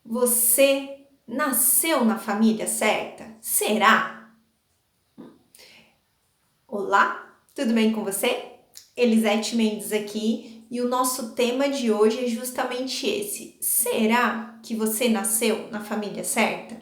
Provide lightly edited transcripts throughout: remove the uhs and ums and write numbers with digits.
Você nasceu na família certa? Será? Olá, tudo bem com você? Elisete Mendes aqui e o nosso tema de hoje é justamente esse. Será que você nasceu na família certa?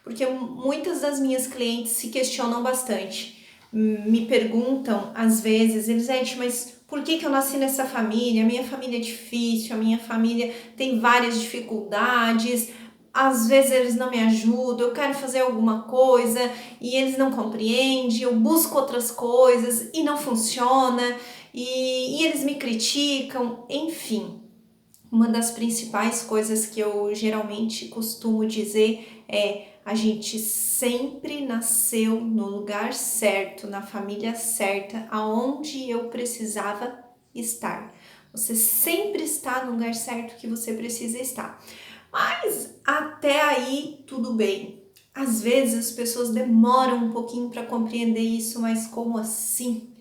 Porque muitas das minhas clientes se questionam bastante. Me perguntam às vezes, Elisete, mas por que eu nasci nessa família? A minha família é difícil, a minha família tem várias dificuldades, às vezes eles não me ajudam, eu quero fazer alguma coisa e eles não compreendem, eu busco outras coisas e não funciona, e eles me criticam, enfim. Uma das principais coisas que eu geralmente costumo dizer é: a gente sempre nasceu no lugar certo, na família certa, aonde eu precisava estar. Você sempre está no lugar certo que você precisa estar. Mas até aí tudo bem. Às vezes as pessoas demoram um pouquinho para compreender isso, mas como assim?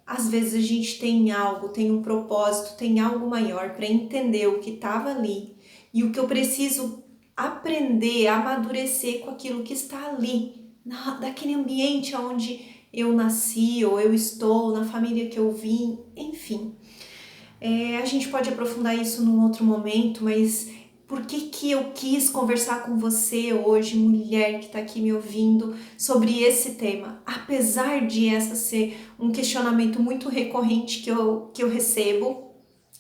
Às vezes a gente tem algo, tem um propósito, tem algo maior para entender o que estava ali e o que eu preciso aprender, amadurecer com aquilo que está ali, daquele ambiente onde eu nasci ou eu estou, na família que eu vim, enfim. A gente pode aprofundar isso num outro momento, mas por que eu quis conversar com você hoje, mulher que está aqui me ouvindo, sobre esse tema? Apesar de essa ser um questionamento muito recorrente que eu recebo,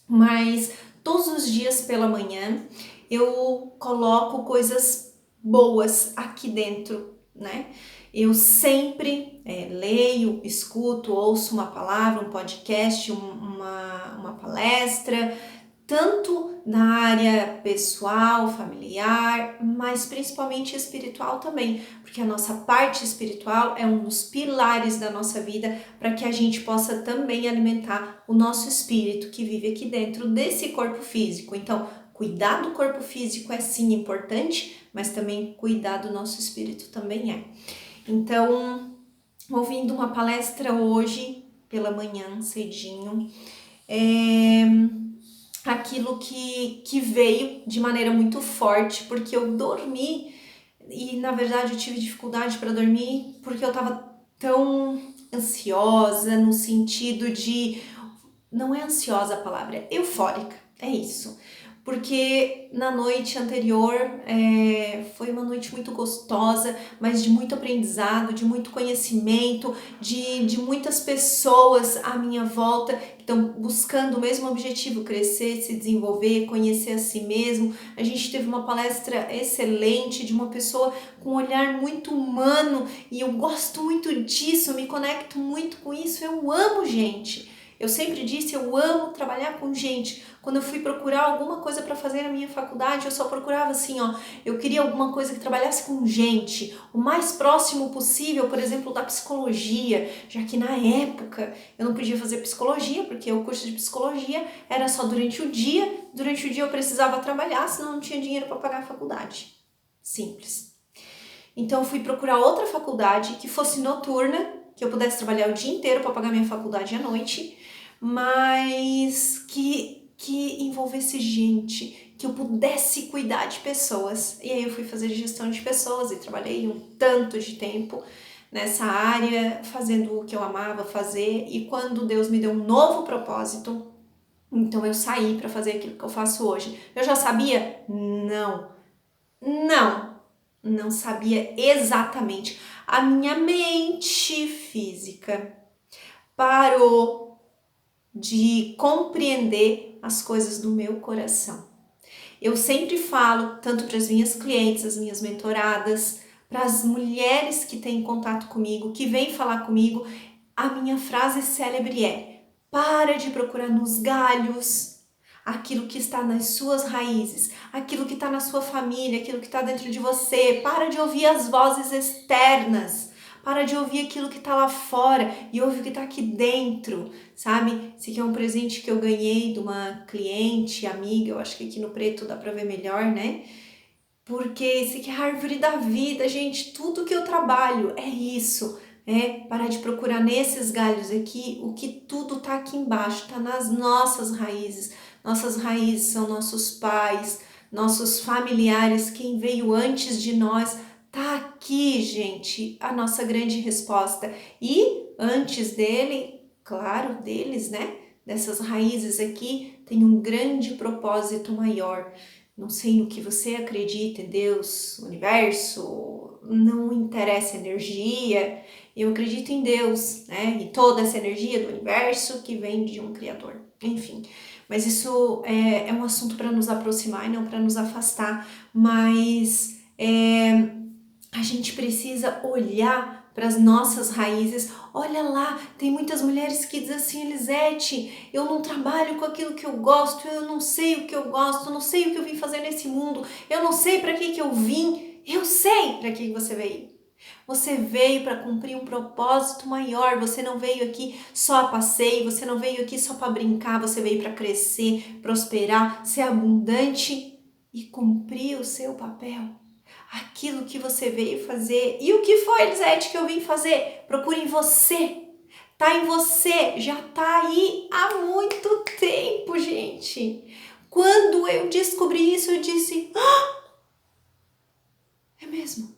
mas todos os dias pela manhã eu coloco coisas boas aqui dentro, né? Eu sempre leio, escuto, ouço uma palavra, um podcast, uma palestra, tanto na área pessoal, familiar, mas principalmente espiritual também, porque a nossa parte espiritual é um dos pilares da nossa vida para que a gente possa também alimentar o nosso espírito que vive aqui dentro desse corpo físico. Então, cuidar do corpo físico é sim importante, mas também cuidar do nosso espírito também é. Então, ouvindo uma palestra hoje pela manhã, cedinho, aquilo que veio de maneira muito forte, porque eu dormi e na verdade eu tive dificuldade para dormir porque eu estava tão ansiosa, no sentido de, não é ansiosa a palavra, é eufórica, é isso. Porque na noite anterior foi uma noite muito gostosa, mas de muito aprendizado, de muito conhecimento, de muitas pessoas à minha volta que estão buscando o mesmo objetivo, crescer, se desenvolver, conhecer a si mesmo. A gente teve uma palestra excelente de uma pessoa com um olhar muito humano e eu gosto muito disso, eu me conecto muito com isso, eu amo gente. Eu sempre disse, eu amo trabalhar com gente. Quando eu fui procurar alguma coisa para fazer na minha faculdade, eu só procurava assim, eu queria alguma coisa que trabalhasse com gente, o mais próximo possível, por exemplo, da psicologia, já que na época eu não podia fazer psicologia, porque o curso de psicologia era só durante o dia eu precisava trabalhar, senão não tinha dinheiro para pagar a faculdade. Simples. Então eu fui procurar outra faculdade que fosse noturna, que eu pudesse trabalhar o dia inteiro para pagar minha faculdade à noite, mas que envolvesse gente, que eu pudesse cuidar de pessoas. E aí eu fui fazer gestão de pessoas e trabalhei um tanto de tempo nessa área, fazendo o que eu amava fazer. E quando Deus me deu um novo propósito, então eu saí para fazer aquilo que eu faço hoje. Eu já sabia? Não sabia exatamente. A minha mente física parou de compreender as coisas do meu coração. Eu sempre falo, tanto para as minhas clientes, as minhas mentoradas, para as mulheres que têm contato comigo, que vêm falar comigo, a minha frase célebre é: para de procurar nos galhos aquilo que está nas suas raízes, aquilo que está na sua família, aquilo que está dentro de você. Para de ouvir as vozes externas. Para de ouvir aquilo que está lá fora e ouve o que está aqui dentro, sabe? Esse aqui é um presente que eu ganhei de uma cliente, amiga, eu acho que aqui no preto dá para ver melhor, né? Porque esse aqui é a árvore da vida, gente. Tudo que eu trabalho é isso. Parar de procurar nesses galhos aqui o que tudo tá aqui embaixo, tá nas nossas raízes. Nossas raízes são nossos pais, nossos familiares, quem veio antes de nós. Tá aqui, gente, a nossa grande resposta. E antes dele, claro, deles, né? Dessas raízes aqui, tem um grande propósito maior. Não sei no que você acredita, em Deus, universo, não interessa energia. Eu acredito em Deus, né? E toda essa energia do universo que vem de um Criador. Enfim, mas isso é um assunto para nos aproximar e não para nos afastar. Mas a gente precisa olhar para as nossas raízes. Olha lá, tem muitas mulheres que dizem assim: Elisete, eu não trabalho com aquilo que eu gosto, eu não sei o que eu gosto, eu não sei o que eu vim fazer nesse mundo, eu não sei para que eu vim. Eu sei para que você veio. Você veio para cumprir um propósito maior. Você não veio aqui só a passeio, você não veio aqui só para brincar, você veio para crescer, prosperar, ser abundante e cumprir o seu papel. Aquilo que você veio fazer. E o que foi, Elisete, que eu vim fazer? Procure em você. Tá em você, já tá aí há muito tempo, gente. Quando eu descobri isso, eu disse: é mesmo.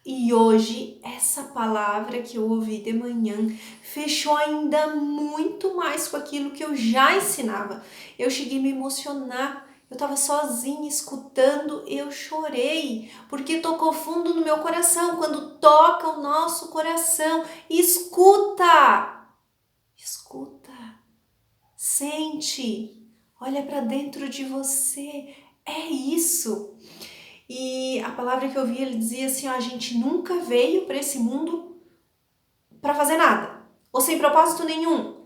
E hoje, essa palavra que eu ouvi de manhã fechou ainda muito mais com aquilo que eu já ensinava. Eu cheguei a me emocionar. Eu estava sozinha escutando, eu chorei, porque tocou fundo no meu coração. Quando toca o nosso coração, escuta, escuta, sente, olha para dentro de você. É isso. E a palavra que eu vi, ele dizia assim: ó, a gente nunca veio para esse mundo para fazer nada, ou sem propósito nenhum.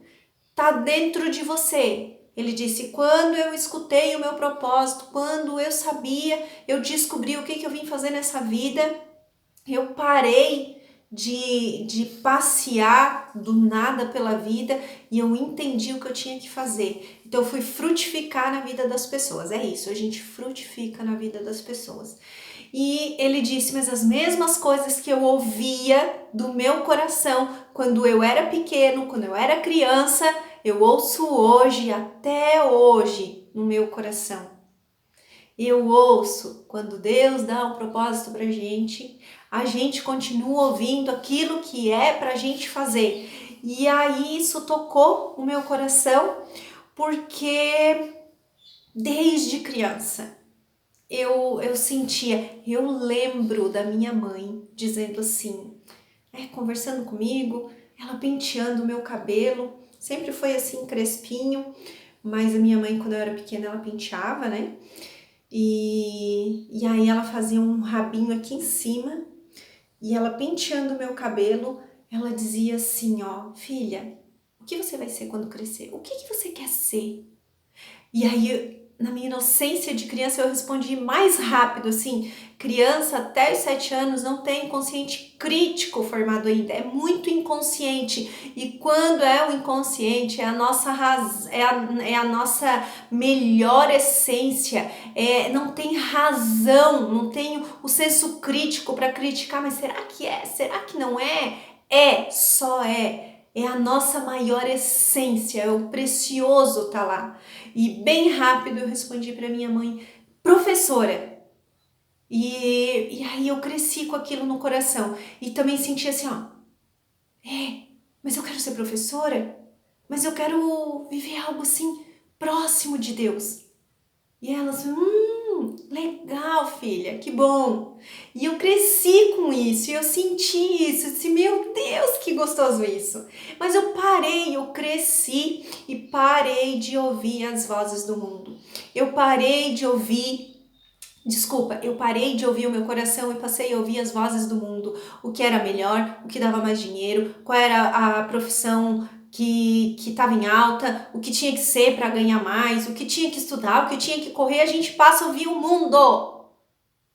Tá dentro de você. Ele disse: quando eu escutei o meu propósito, quando eu sabia, eu descobri o que eu vim fazer nessa vida, eu parei de passear do nada pela vida e eu entendi o que eu tinha que fazer. Então eu fui frutificar na vida das pessoas. É isso, a gente frutifica na vida das pessoas. E ele disse: mas as mesmas coisas que eu ouvia do meu coração quando eu era pequeno, quando eu era criança, eu ouço hoje, até hoje, no meu coração. Eu ouço quando Deus dá um propósito pra gente, a gente continua ouvindo aquilo que é pra gente fazer. E aí isso tocou o meu coração, porque desde criança eu sentia, eu lembro da minha mãe dizendo assim, conversando comigo, ela penteando o meu cabelo, sempre foi assim crespinho, mas a minha mãe quando eu era pequena ela penteava, né? E aí ela fazia um rabinho aqui em cima e ela penteando o meu cabelo, ela dizia assim, ó, filha, o que você vai ser quando crescer? O que você quer ser? E aí, na minha inocência de criança, eu respondi mais rápido, assim, criança até os 7 anos não tem inconsciente crítico formado ainda, é muito inconsciente. E quando é o inconsciente, é a nossa é a nossa melhor essência, não tem razão, não tem o senso crítico para criticar, mas será que é? Será que não é? Só é. É a nossa maior essência, é o precioso tá lá. E bem rápido eu respondi para minha mãe, professora. E aí eu cresci com aquilo no coração. E também senti assim, ó, mas eu quero ser professora? Mas eu quero viver algo assim, próximo de Deus. E elas, legal, filha, que bom. E eu cresci com isso, e eu senti isso, eu disse, meu Deus, que gostoso isso. Mas eu parei, eu cresci e parei de ouvir as vozes do mundo. Eu parei de ouvir o meu coração e passei a ouvir as vozes do mundo. O que era melhor, o que dava mais dinheiro, qual era a profissão que estava em alta, o que tinha que ser para ganhar mais, o que tinha que estudar, o que tinha que correr. A gente passa a ouvir o mundo.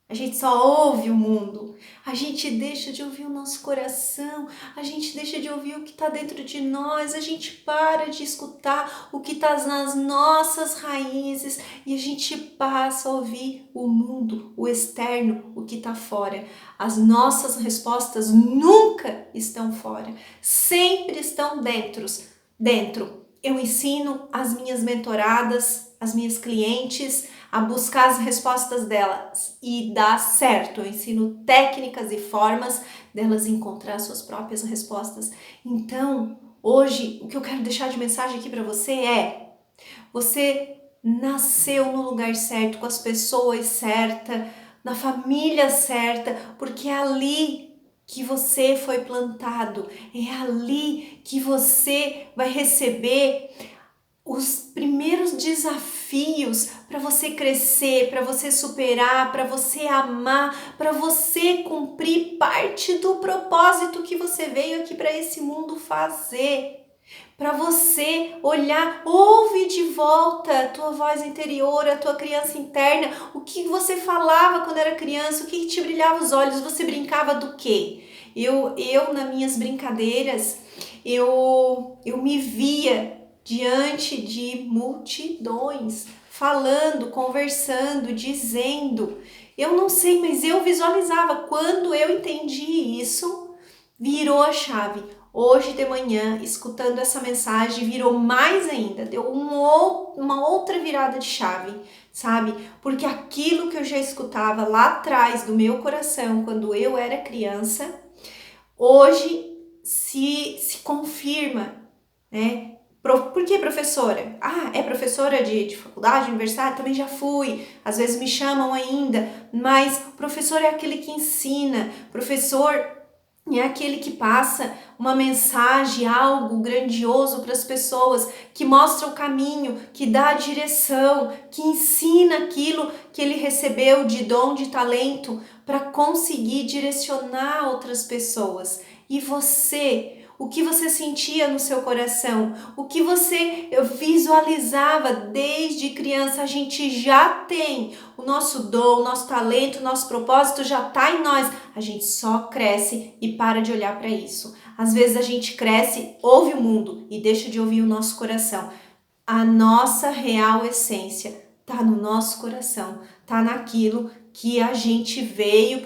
A gente só ouve o mundo, a gente deixa de ouvir o nosso coração, a gente deixa de ouvir o que está dentro de nós, a gente para de escutar o que está nas nossas raízes e a gente passa a ouvir o mundo, o externo, o que está fora. As nossas respostas nunca estão fora, sempre estão dentro. Eu ensino as minhas mentoradas, as minhas clientes, a buscar as respostas delas e dá certo. Eu ensino técnicas e formas delas encontrar suas próprias respostas. Então, hoje, o que eu quero deixar de mensagem aqui para você é: você nasceu no lugar certo, com as pessoas certas, na família certa, porque é ali que você foi plantado, é ali que você vai receber os primeiros desafios para você crescer, para você superar, para você amar, para você cumprir parte do propósito que você veio aqui para esse mundo fazer. Para você olhar, ouve de volta a tua voz interior, a tua criança interna, o que você falava quando era criança, o que te brilhava os olhos, você brincava do quê? Eu nas minhas brincadeiras, eu me via diante de multidões, falando, conversando, dizendo. Eu não sei, mas eu visualizava. Quando eu entendi isso, virou a chave. Hoje de manhã, escutando essa mensagem, virou mais ainda, deu uma outra virada de chave, sabe? Porque aquilo que eu já escutava lá atrás do meu coração, quando eu era criança, hoje se confirma, né? Por que professora? Ah, é professora de faculdade, universidade? Também já fui, às vezes me chamam ainda, mas professor é aquele que ensina, professor é aquele que passa uma mensagem, algo grandioso para as pessoas, que mostra o caminho, que dá a direção, que ensina aquilo que ele recebeu de dom, de talento, para conseguir direcionar outras pessoas. E você? O que você sentia no seu coração, o que você visualizava desde criança, a gente já tem o nosso dom, o nosso talento, o nosso propósito já está em nós, a gente só cresce e para de olhar para isso. Às vezes a gente cresce, ouve o mundo e deixa de ouvir o nosso coração. A nossa real essência está no nosso coração, está naquilo que a gente veio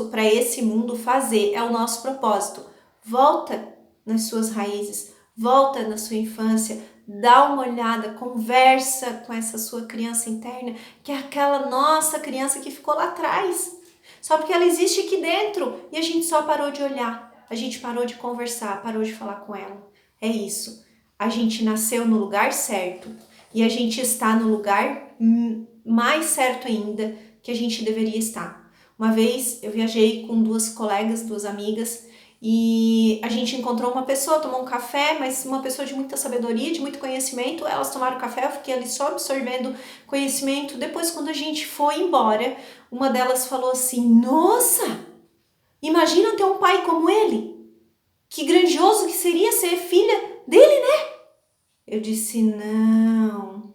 para esse mundo fazer, é o nosso propósito. Volta nas suas raízes, volta na sua infância, dá uma olhada, conversa com essa sua criança interna, que é aquela nossa criança que ficou lá atrás, só porque ela existe aqui dentro e a gente só parou de olhar, a gente parou de conversar, parou de falar com ela. É isso, a gente nasceu no lugar certo e a gente está no lugar mais certo ainda que a gente deveria estar. Uma vez eu viajei com duas colegas, duas amigas, e a gente encontrou uma pessoa, tomou um café, mas uma pessoa de muita sabedoria, de muito conhecimento. Elas tomaram café, eu fiquei ali só absorvendo conhecimento. Depois, quando a gente foi embora, uma delas falou assim: nossa, imagina ter um pai como ele. Que grandioso que seria ser filha dele, né? Eu disse: não,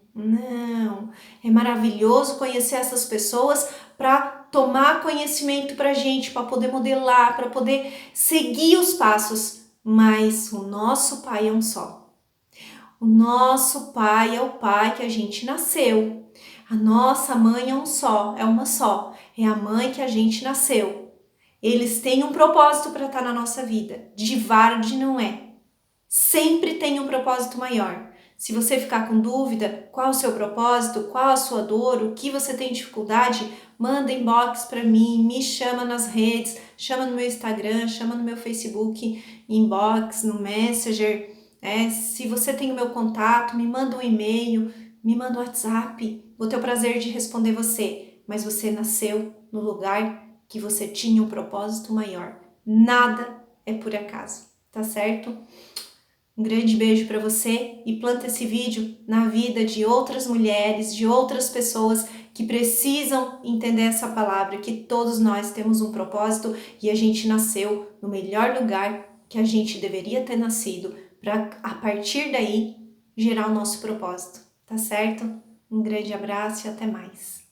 é maravilhoso conhecer essas pessoas para tomar conhecimento para a gente, para poder modelar, para poder seguir os passos, mas o nosso pai é um só. O nosso pai é o pai que a gente nasceu. A nossa mãe é um só, é uma só. É a mãe que a gente nasceu. Eles têm um propósito para estar na nossa vida. De Varde não é. Sempre tem um propósito maior. Se você ficar com dúvida, qual o seu propósito, qual a sua dor, o que você tem dificuldade, manda inbox para mim, me chama nas redes, chama no meu Instagram, chama no meu Facebook, inbox, no Messenger. Se você tem o meu contato, me manda um e-mail, me manda um WhatsApp. Vou ter o prazer de responder você. Mas você nasceu no lugar que você tinha um propósito maior. Nada é por acaso, tá certo? Um grande beijo para você e planta esse vídeo na vida de outras mulheres, de outras pessoas que precisam entender essa palavra, que todos nós temos um propósito e a gente nasceu no melhor lugar que a gente deveria ter nascido para, a partir daí, gerar o nosso propósito, tá certo? Um grande abraço e até mais.